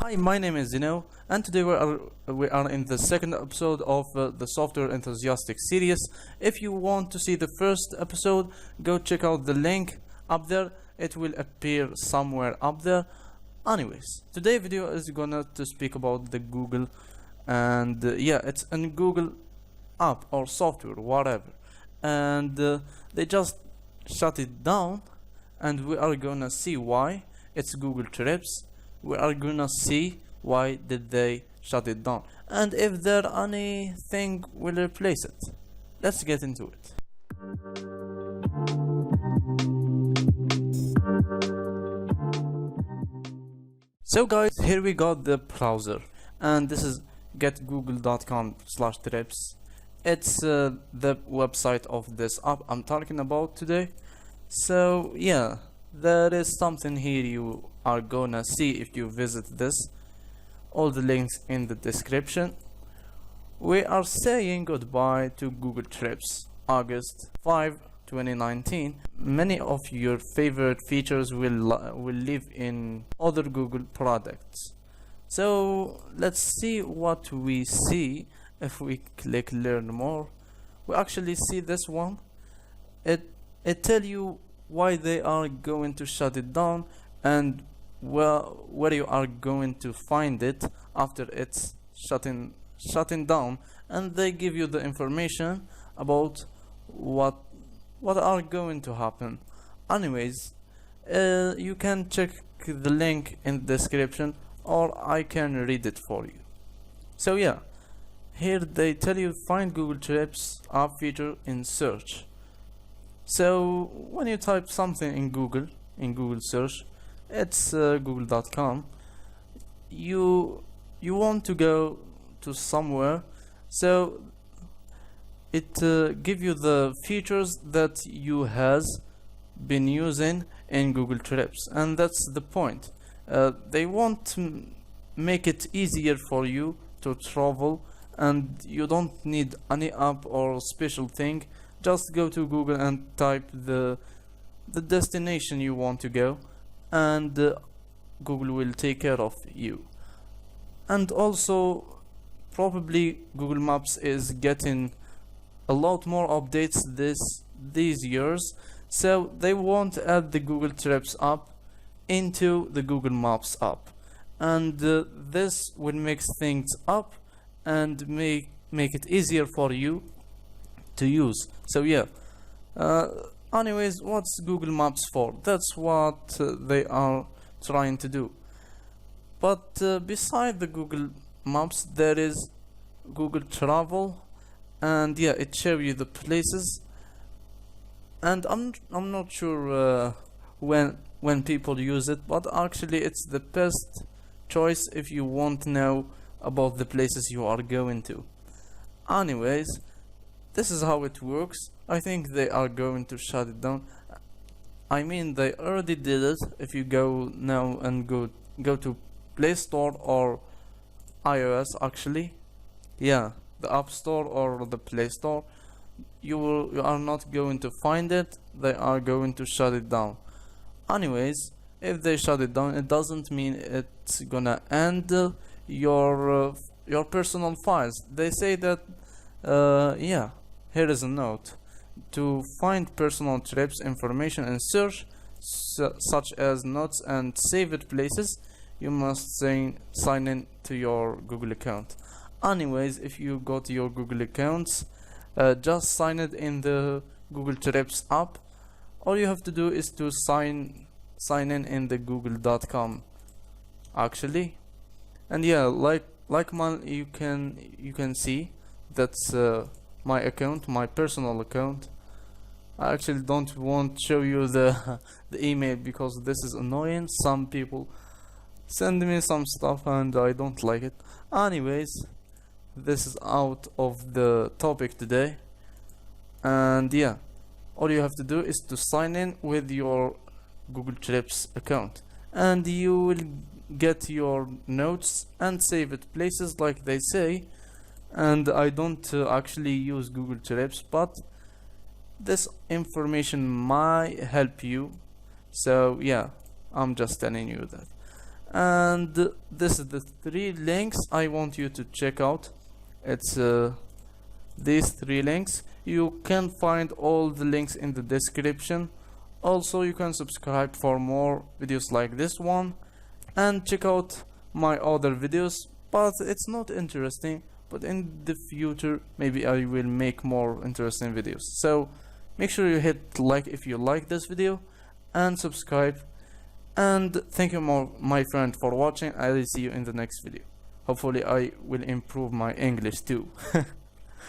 Hi, my name is Zino, and today we are in the second episode of the Software Enthusiastic series. If you want to see the first episode, go check out the link up there. It will appear somewhere up there. Anyways, today's video is gonna to speak about the Google, and it's a Google app or software, whatever, and they just shut it down, and we are gonna see why. It's Google Trips. We are gonna see why did they shut it down and if there anything will replace it. Let's get into it. So guys, here we got the browser, and this is getgoogle.com/trips. It's the website of this app I'm talking about today. So yeah, there is something here you are gonna see if you visit this. All the links in the description. We are saying goodbye to Google Trips, August 5, 2019. Many of your favorite features will live in other Google products. So let's see what we see. If we click learn more, we actually see this one. It tell you why they are going to shut it down and where you are going to find it after it's shutting down, and they give you the information about what are going to happen. Anyways, you can check the link in the description, or I can read it for you. So yeah, here they tell you find Google Trips app feature in search. So when you type something in Google search, it's google.com, you want to go to somewhere, so it give you the features that you has been using in Google Trips, and that's the point. They want to make it easier for you to travel, and you don't need any app or special thing. Just go to Google and type the destination you want to go, and Google will take care of you. And also, probably Google Maps is getting a lot more updates these years, so they want to add the Google Trips app into the Google Maps app, and this will mix things up and make it easier for you to use. So yeah, anyways, what's Google Maps for? That's what they are trying to do. But beside the Google Maps, there is Google Travel, and yeah, it shows you the places. And I'm not sure when people use it, but actually it's the best choice if you want to know about the places you are going to. Anyways, this is how it works. I think they are going to shut it down. I mean, they already did it. If you go now and go to Play Store or iOS, actually, yeah, the App Store or the Play Store, you are not going to find it. They are going to shut it down. Anyways, if they shut it down, it doesn't mean it's gonna end your personal files. They say that yeah, here is a note. To find personal trips information in search, such as notes and saved places, you must sign in to your Google account. Anyways, if you go to your Google accounts, just sign it in the Google Trips app. All you have to do is to sign in the google.com actually. And yeah, like mine, you can see that's my account, my personal account. I actually don't want to show you the email because this is annoying. Some people send me some stuff and I don't like it. Anyways, this is out of the topic today, and yeah, all you have to do is to sign in with your Google Trips account, and you will get your notes and save it places like they say. And I don't actually use Google Trips, but this information might help you. So yeah, I'm just telling you that. and this is the 3 links I want you to check out. It's these 3 links. You can find all the links in the description. Also, you can subscribe for more videos like this one, and check out my other videos, but it's not interesting, but in the future maybe I will make more interesting videos. So make sure you hit like if you like this video, and subscribe. And thank you more, my friend, for watching. I will see you in the next video. Hopefully I will improve my English too.